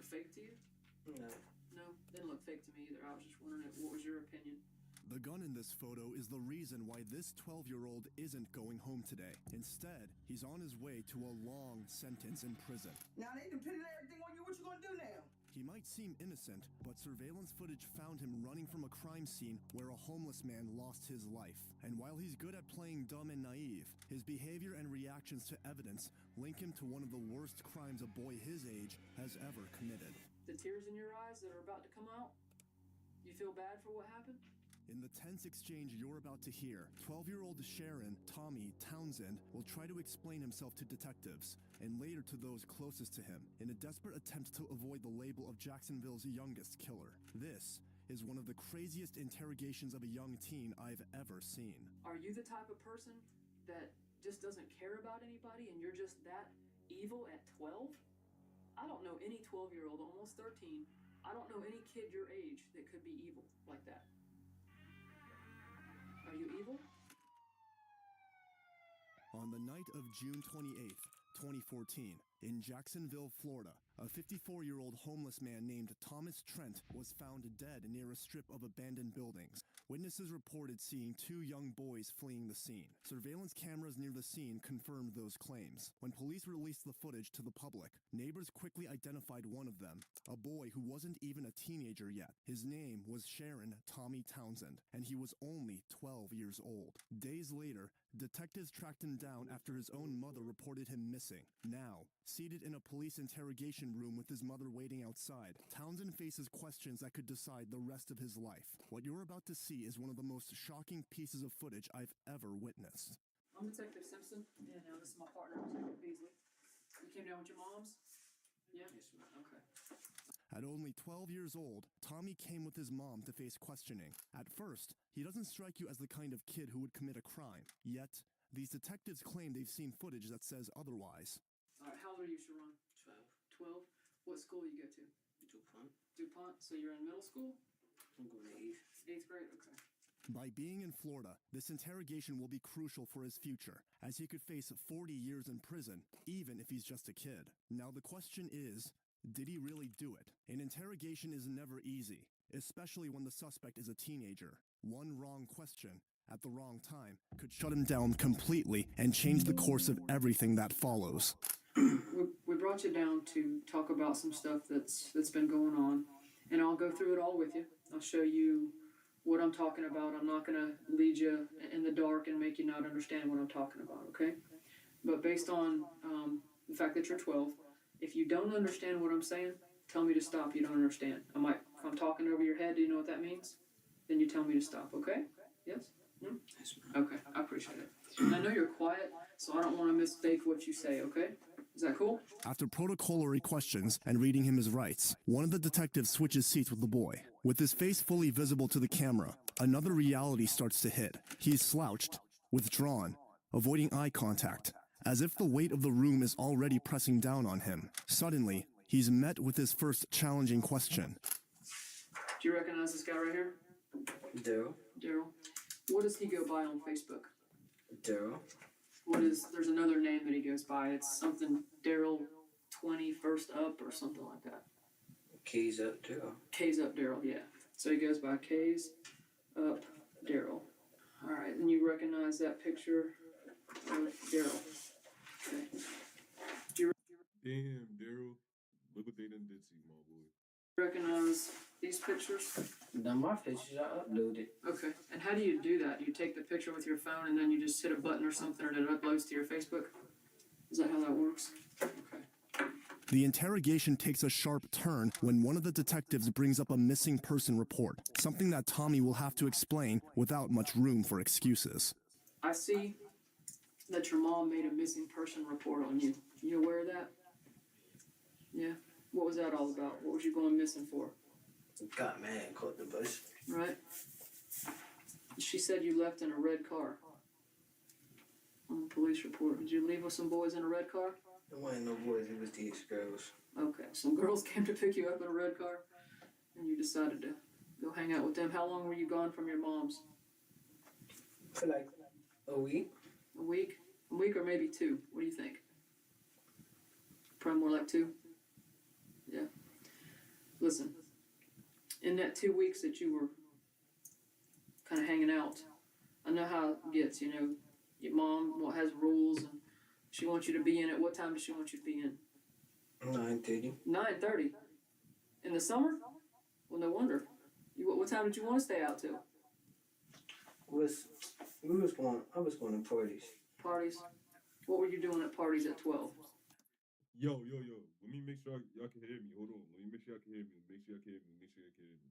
look fake to you? No. No, didn't look fake to me either. I was just wondering what was your opinion? The gun in this photo is the reason why this 12-year-old isn't going home today. Instead, he's on his way to a long sentence in prison. Now they depending on everything on you. What you gonna do now? He might seem innocent, but surveillance footage found him running from a crime scene where a homeless man lost his life. And while he's good at playing dumb and naive, his behavior and reactions to evidence link him to one of the worst crimes a boy his age has ever committed. The tears in your eyes that are about to come out? You feel bad for what happened? In the tense exchange you're about to hear, 12-year-old Sharon Tommy Townsend will try to explain himself to detectives, and later to those closest to him, in a desperate attempt to avoid the label of Jacksonville's youngest killer. This is one of the craziest interrogations of a young teen I've ever seen. Are you the type of person that just doesn't care about anybody and you're just that evil at 12? I don't know any 12-year-old, almost 13. I don't know any kid your age that could be evil like that. Are you evil? On the night of June 28th, 2014, in Jacksonville, Florida, a 54-year-old homeless man named Thomas Trent was found dead near a strip of abandoned buildings. Witnesses reported seeing two young boys fleeing the scene. Surveillance cameras near the scene confirmed those claims. When police released the footage to the public, neighbors quickly identified one of them, a boy who wasn't even a teenager yet. His name was Sharon Tommy Townsend, and he was only 12 years old. Days later, detectives tracked him down after his own mother reported him missing. Now, seated in a police interrogation room with his mother waiting outside, Townsend faces questions that could decide the rest of his life. What you're about to see is one of the most shocking pieces of footage I've ever witnessed. I'm Detective Simpson, and this is my partner, Detective Beasley. You came down with your moms? Yeah? Yes, ma'am. Okay. At only 12 years old, Tommy came with his mom to face questioning. At first, he doesn't strike you as the kind of kid who would commit a crime. Yet, these detectives claim they've seen footage that says otherwise. All right, how old are you, Sharon? 12. 12? What school you go to? DuPont. DuPont? So you're in middle school? I'm going to 8th. 8th grade? Okay. By being in Florida, this interrogation will be crucial for his future, as he could face 40 years in prison, even if he's just a kid. Now the question is, did he really do it? An interrogation is never easy, especially when the suspect is a teenager. One wrong question at the wrong time could shut him down completely and change the course of everything that follows. We brought you down to talk about some stuff that's been going on, and I'll go through it all with you. I'll show you what I'm talking about. I'm not going to lead you in the dark and make you not understand what I'm talking about, okay? But based on the fact that you're 12, if you don't understand what I'm saying, tell me to stop. You don't understand. If I'm talking over your head, do you know what that means? Then you tell me to stop, okay? Yes? No? Yes, ma'am. Okay, I appreciate it. And I know you're quiet, so I don't want to mistake what you say, okay? Is that cool? After protocolary questions and reading him his rights, one of the detectives switches seats with the boy. With his face fully visible to the camera, another reality starts to hit. He's slouched, withdrawn, avoiding eye contact, as if the weight of the room is already pressing down on him. Suddenly, he's met with his first challenging question. Do you recognize this guy right here? Daryl. Daryl. What does he go by on Facebook? Daryl. There's another name that he goes by. It's something Daryl 20 first up or something like that. K's up Daryl. K's up Daryl, yeah. So he goes by K's up Daryl. All right, and you recognize that picture of Daryl. Okay. Damn, Daryl. Look what they done did to you, my boy. Recognize these pictures? Now my pictures I uploaded. Okay. And how do you do that? You take the picture with your phone and then you just hit a button or something and it uploads to your Facebook? Is that how that works? Okay. The interrogation takes a sharp turn when one of the detectives brings up a missing person report, something that Tommy will have to explain without much room for excuses. I see that your mom made a missing person report on you. You aware of that? Yeah. What was that all about? What was you going missing for? Got mad and caught the bus. Right? She said you left in a red car. On the police report. Did you leave with some boys in a red car? There wasn't no boys, it was these girls. Okay, some girls came to pick you up in a red car, and you decided to go hang out with them. How long were you gone from your mom's? For like a week. A week? A week or maybe 2. What do you think? Probably more like 2. Yeah. Listen, in that 2 weeks that you were kind of hanging out, I know how it gets, you know. Your mom has rules, and she wants you to be in. At what time does she want you to be in? 9:30. 9:30. In the summer? Well, no wonder. What time did you want to stay out till? I was going to parties. Parties? What were you doing at parties at 12? Yo. Let me make sure y'all can hear me. Hold on. Let me make sure y'all can hear me. Make sure y'all can hear me. Make sure y'all can hear me. We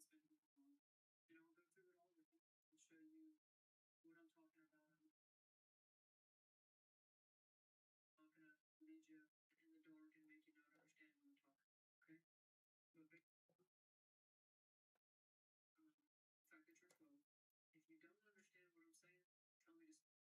brought you down to talk about some stuff that's been going on, and I'll go through it all with you and show you what I'm talking about. I'm not gonna lead you in the dark and make you not understand what I'm talking about, okay? But the fact that you're 12, if you don't understand what I'm saying, tell me to stop.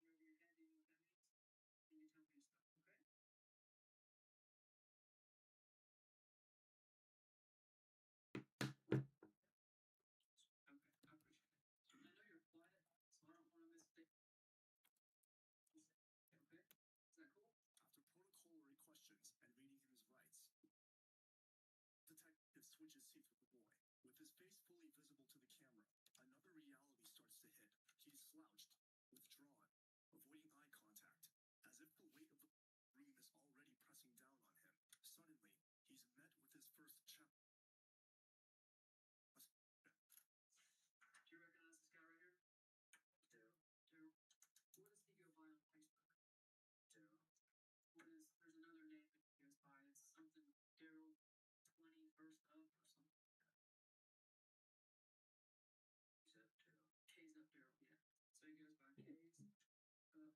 Talking over your head, do you know what that means? And you tell me to stop, okay? Okay, I appreciate it. I know you're quiet, so I don't want to mistake. Okay? Is that cool? After protocolary questions and reading him his rights, detective switches seats with the boy. With his face fully visible to the camera, another reality starts to hit. He's slouched, withdrawn, avoiding eye contact, as if the weight of the room is already pressing down on him. Suddenly, he's met with his first challenge. Do you recognize this guy right here? Daryl. Daryl. What does he go by on Facebook? Daryl. There's another name that he goes by. It's something Daryl 21st of or something like that. K's up Daryl, yeah. So he goes by K's up. Daryl.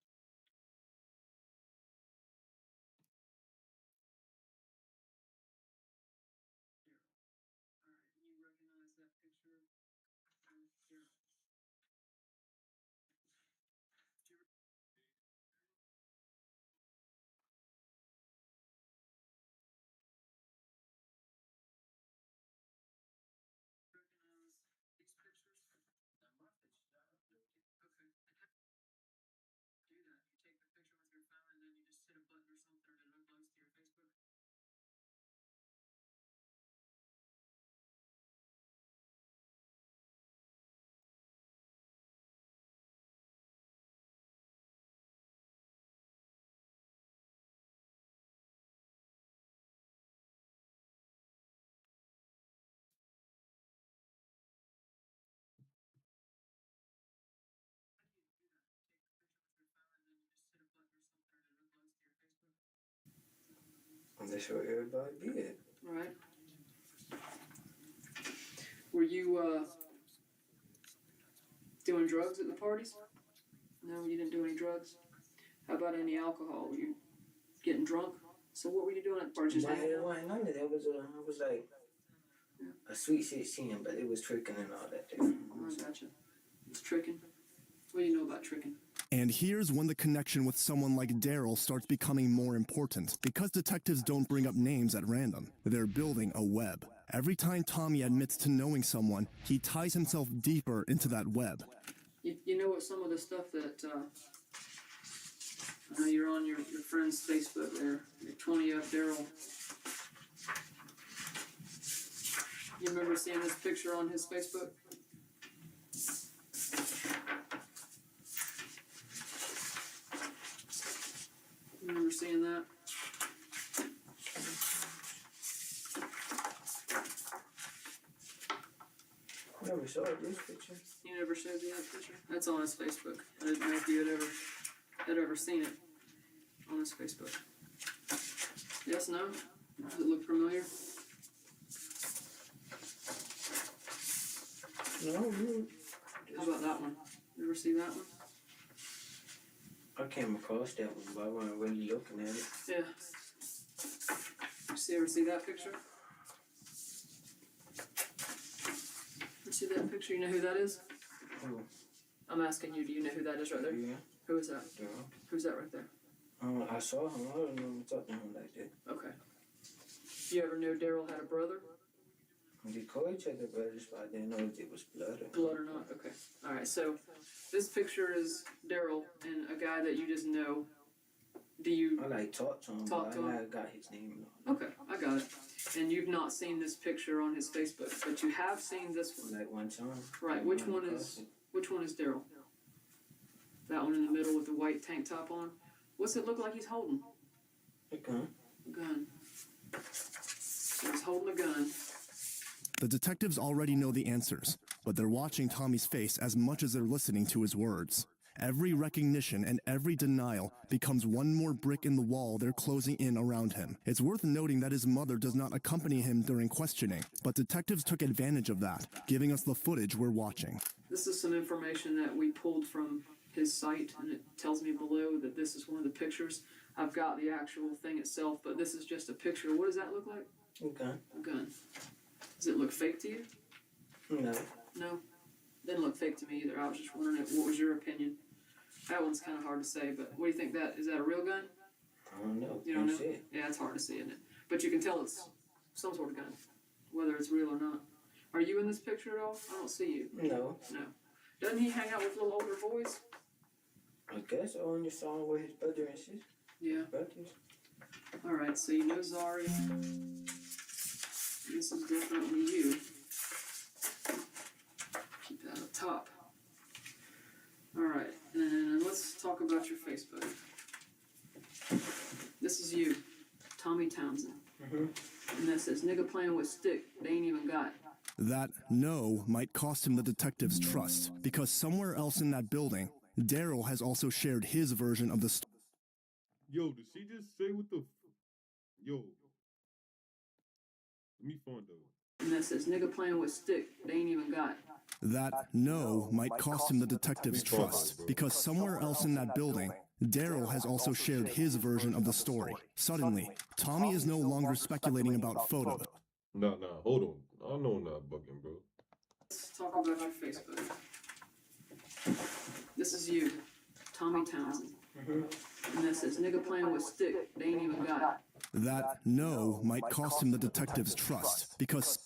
Alright, you recognize that picture of Daryl. Recognize these pictures? Now my pictures are uploaded. Okay. And how do that? You take the picture with your phone and then you just hit a button or something and it uploads to your Facebook? How do you do that? You take the picture with your phone and then you just hit a button or something and it uploads to your Facebook? And that's what everybody did. Right. Were you doing drugs at the parties? No, you didn't do any drugs. How about any alcohol? Were you getting drunk? So what were you doing at the parties? Just hanging It out? wasn't none of that. I was like a sweet 16, but it was tricking and all that. Oh, I gotcha. It's tricking. What do you know about tricking? And here's when the connection with someone like Daryl starts becoming more important. Because detectives don't bring up names at random, they're building a web. Every time Tommy admits to knowing someone, he ties himself deeper into that web. You know what some of the stuff that I know you're on your friend's Facebook there. Your 20 up Daryl. You remember seeing this picture on his Facebook? You remember seeing that? Never saw this picture. You never showed me that picture? That's on his Facebook. I didn't know if you had ever seen it on his Facebook. Yes, no? Does it look familiar? No, How about that one? You ever see that one? I came across that one, but I wasn't really looking at it. Yeah. Ever see that picture? You see that picture? You know who that is? Oh, I'm asking you, do you know who that is right there? yeah. Who is that? Yeah. Who's that right there? I saw him. I don't remember talking to him like that. Okay. You ever know Daryl had a brother? We call each other brothers, but I didn't know if it was blood or Blood or not? Okay. All right. So this picture is Daryl and a guy that you just know. Do you? I like talked to him, Talk but to him? I never got his name. And all Okay, I got it. And you've not seen this picture on his Facebook, but you have seen this that. one. Like one time. Right. Which one is Daryl? That one in the middle with the white tank top on. What's it look like he's holding? A gun. A gun. So he's holding a gun. The detectives already know the answers, but they're watching Tommy's face as much as they're listening to his words. Every recognition and every denial becomes one more brick in the wall they're closing in around him. It's worth noting that his mother does not accompany him during questioning, but detectives took advantage of that, giving us the footage we're watching. This is some information that we pulled from his site, and it tells me below that this is one of the pictures. I've got the actual thing itself, but this is just a picture. What does that look like? A gun. A gun. Does it look fake to you? No. No? Didn't look fake to me either. I was just wondering what was your opinion? That one's kind of hard to say, but what do you think is that a real gun? I don't know. You don't know? See it. Yeah, it's hard to see, isn't it? But you can tell it's some sort of gun, whether it's real or not. Are you in this picture at all? I don't see you. No. No. Doesn't he hang out with little older boys? I guess I only saw him with his brother and sister. Yeah. Brothers. Alright, so you know Zari. This is definitely you. Keep that up top. Alright, and let's talk about your Facebook. This is you, Tommy Townsend. And that says, nigga playing with stick, they ain't even got. That no might cost him the detective's trust, because somewhere else in that building, Daryl has also shared his version of the story. Yo, did she just say what the? Yo, let me find out. And that says, nigga playing with stick, they ain't even got. That no might cost him the detective's trust, because somewhere else in that building, Daryl has also shared his version of the story. Suddenly, Tommy is no longer speculating about photos. Nah, hold on. I know I'm not bugging, bro. Let's talk about your Facebook. This is you, Tommy Townsend. And that says, nigga playing with stick, they ain't even got. That no might cost him the detective's trust, because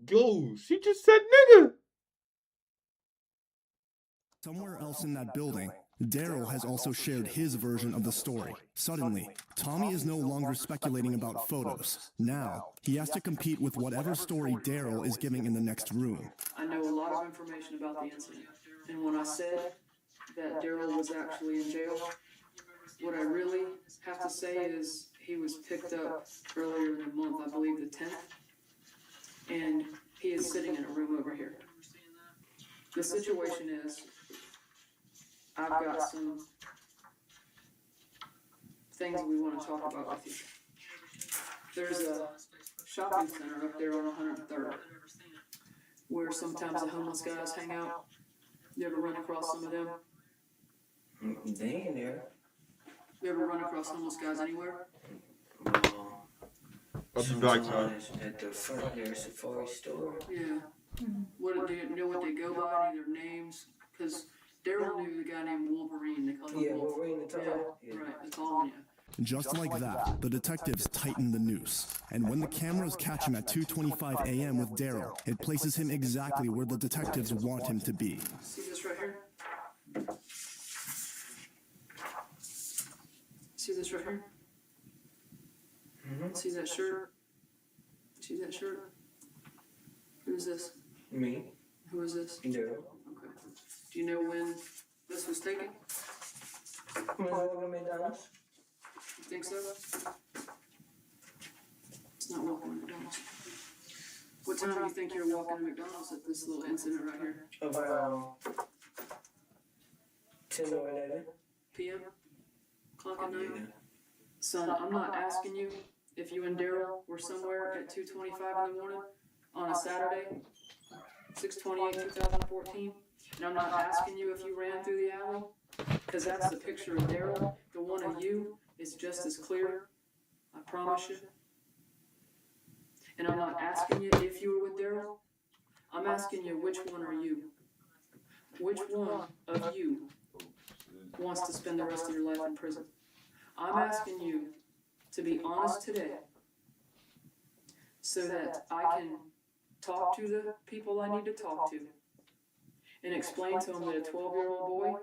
Yo, she just said nigga. somewhere else in that building, Daryl has also shared his version of the story. Suddenly, Tommy is no longer speculating about photos. Now, he has to compete with whatever story Daryl is giving in the next room. I know a lot of information about the incident. And when I said that Daryl was actually in jail, what I really have to say is he was picked up earlier in the month, I believe the 10th, and he is sitting in a room over here. The situation is, I've got some things we want to talk about with you. There's a shopping center up there on 103rd where sometimes the homeless guys hang out. You ever run across some of them? They ain't there. You ever run across homeless guys anywhere? I'll be back, man. Sometimes at the front there, Safari store. Yeah. What do you know what they go by? Any of their names? Because Daryl knew the guy named Wolverine. They called him Yeah, Wolf. Wolverine the tall. Yeah, right. It's all on you. Just like that, the detectives tighten the noose. And when the cameras catch him at 2:25 a.m. with Daryl, it places him exactly where the detectives want him to be. See this right here? See this right here? See that shirt? See that shirt? Who is this? Me. Who is this? Daryl. Okay. Do you know when this was taken? When I work at McDonald's. You think so? It's not walking to McDonald's. What time do you think you're walking to McDonald's at this little incident right here? About 10 or 11. PM? Clock at night? Son, I'm not asking you if you and Daryl were somewhere at 2:25 in the morning on a Saturday, 6/28/2014, and I'm not asking you if you ran through the alley, because that's the picture of Daryl. The one of you is just as clear, I promise you. And I'm not asking you if you were with Daryl. I'm asking you, which one are you? Which one of you wants to spend the rest of your life in prison? I'm asking you to be honest today so that I can talk to the people I need to talk to and explain to them that a 12-year-old boy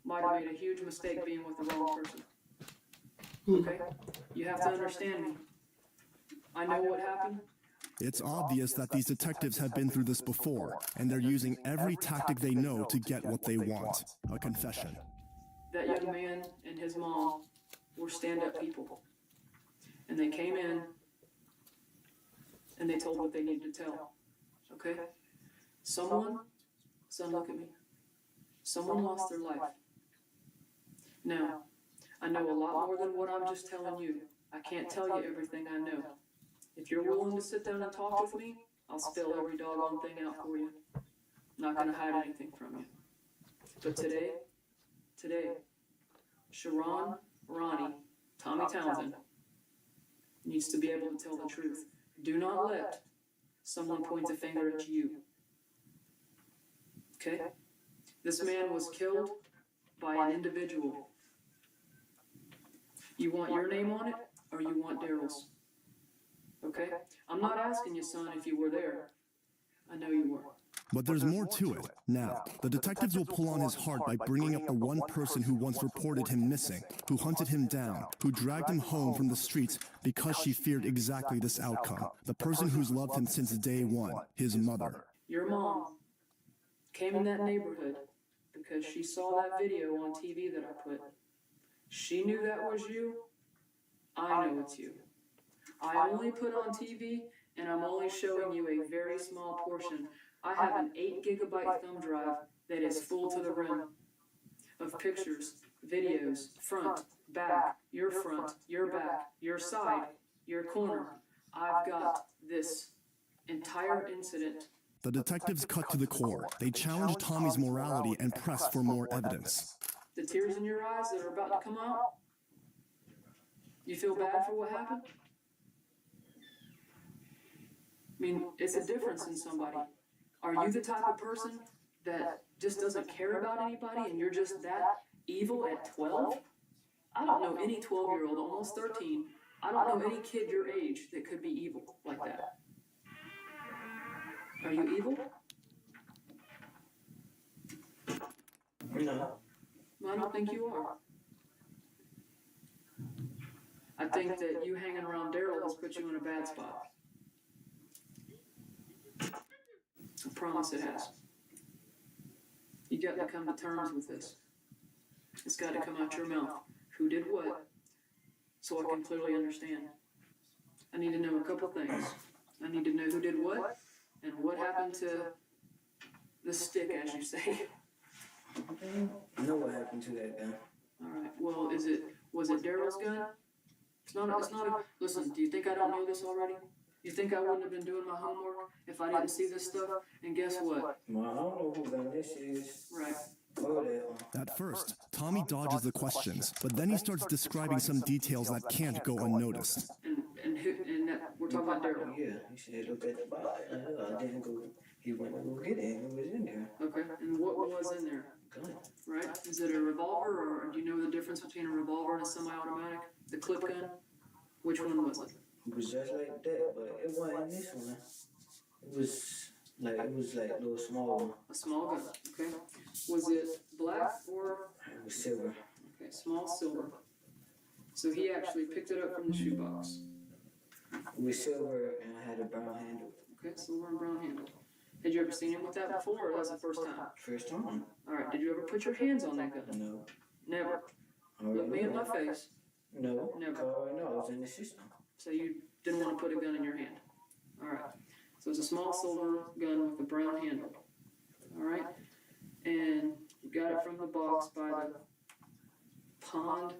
might have made a huge mistake being with the wrong person. Okay? You have to understand me. I know what happened. It's obvious that these detectives have been through this before, and they're using every tactic they know to get what they want, a confession. That young man and his mom were stand-up people. And they came in and they told what they needed to tell. Okay? Son, look at me. Someone lost their life. Now, I know a lot more than what I'm just telling you. I can't tell you everything I know. If you're willing to sit down and talk with me, I'll spill every doggone thing out for you. I'm not going to hide anything from you. But today, Sharon, Ronnie, Tommy Townsend needs to be able to tell the truth. Do not let someone point a finger at you. Okay? This man was killed by an individual. You want your name on it, or you want Daryl's? Okay? I'm not asking you, son, if you were there. I know you were. But there's more to it. Now, the detectives will pull on his heart by bringing up the one person who once reported him missing, who hunted him down, who dragged him home from the streets because she feared exactly this outcome. The person who's loved him since day one, his mother. Your mom came in that neighborhood because she saw that video on TV that I put. She knew that was you. I know it's you. I only put on TV, and I'm only showing you a very small portion. I have an 8-gigabyte thumb drive that is full to the rim of pictures, videos, front, back, your back, your side, your corner. I've got this entire incident. The detectives cut to the core. They challenge Tommy's morality and press for more evidence. The tears in your eyes that are about to come out? You feel bad for what happened? I mean, it's a difference in somebody. Are you the type of person that just doesn't care about anybody and you're just that evil at 12? I don't know any 12-year-old, almost 13. I don't know any kid your age that could be evil like that. Are you evil? No. I don't think you are. I think that you hanging around Daryl has put you in a bad spot. I promise it has. You got to come to terms with this. It's got to come out your mouth. Who did what? So I can clearly understand. I need to know a couple things. I need to know who did what and what happened to the stick, as you say. I know what happened to that gun. All right. Well, was it Daryl's gun? It's not a, listen, do you think I don't know this already? You think I wouldn't have been doing my homework if I didn't see this stuff? And guess what? Well, I don't know who gun this is. Right. At first, Tommy dodges the questions, but then he starts describing some details that can't go unnoticed. And that, we're talking about Daryl. Yeah, he said, look at the body. I didn't go, he went to go get it, and it was in there. Okay, and what was in there? Gun. Right? Is it a revolver, or do you know the difference between a revolver and a semi-automatic? The clip gun? Which one was it? It was just like that, but it wasn't this one. It was like a little small one. A small gun, okay. Was it black or? It was silver. Okay, small silver. So he actually picked it up from the shoebox. It was silver and I had a brown handle. Okay, silver and brown handle. Had you ever seen him with that before, or that's the first time? First time. Alright, did you ever put your hands on that gun? No. Never. Look me in my face. No. Never. No, I was in the system. So you didn't want to put a gun in your hand. Alright. So it's a small silver gun with a brown handle. Alright? And you got it from the box by the pond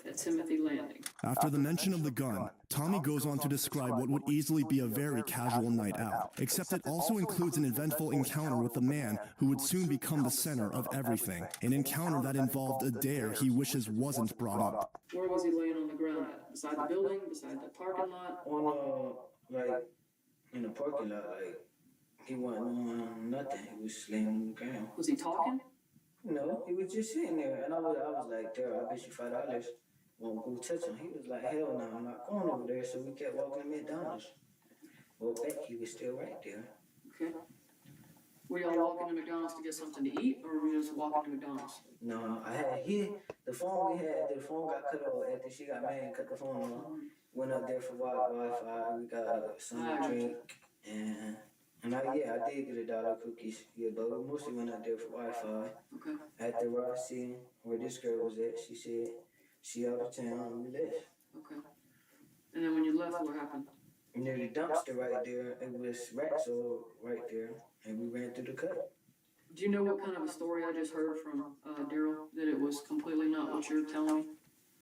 at Timothy Landing. After the mention of the gun, Tommy goes on to describe what would easily be a very casual night out, except it also includes an eventful encounter with a man who would soon become the center of everything, an encounter that involved a dare he wishes wasn't brought up. Where was he laying on the ground at? Beside the building? Beside the parking lot? On like in the parking lot, like he wasn't on nothing. He was laying on the ground. Was he talking? No, he was just sitting there, and I was like, "There, I bet you $5 won't go touch him." He was like, "Hell no, I'm not going over there." So we kept walking to McDonald's. Well, back, he was still right there. Okay. Were y'all walking to McDonald's to get something to eat, or were you just walking to McDonald's? No, I had the phone we had. The phone got cut off after she got mad and cut the phone off. Went up there for Wi-Fi. We got something to drink, and I did get $1 cookies. Yeah, but we mostly went out there for Wi-Fi. Okay. At the Rossi, where this girl was at, she said she out of town and we left. Okay. And then when you left, what happened? Near the dumpster right there, it was rats all right there, and we ran through the cut. Do you know what kind of a story I just heard from Daryl? That it was completely not what you're telling me?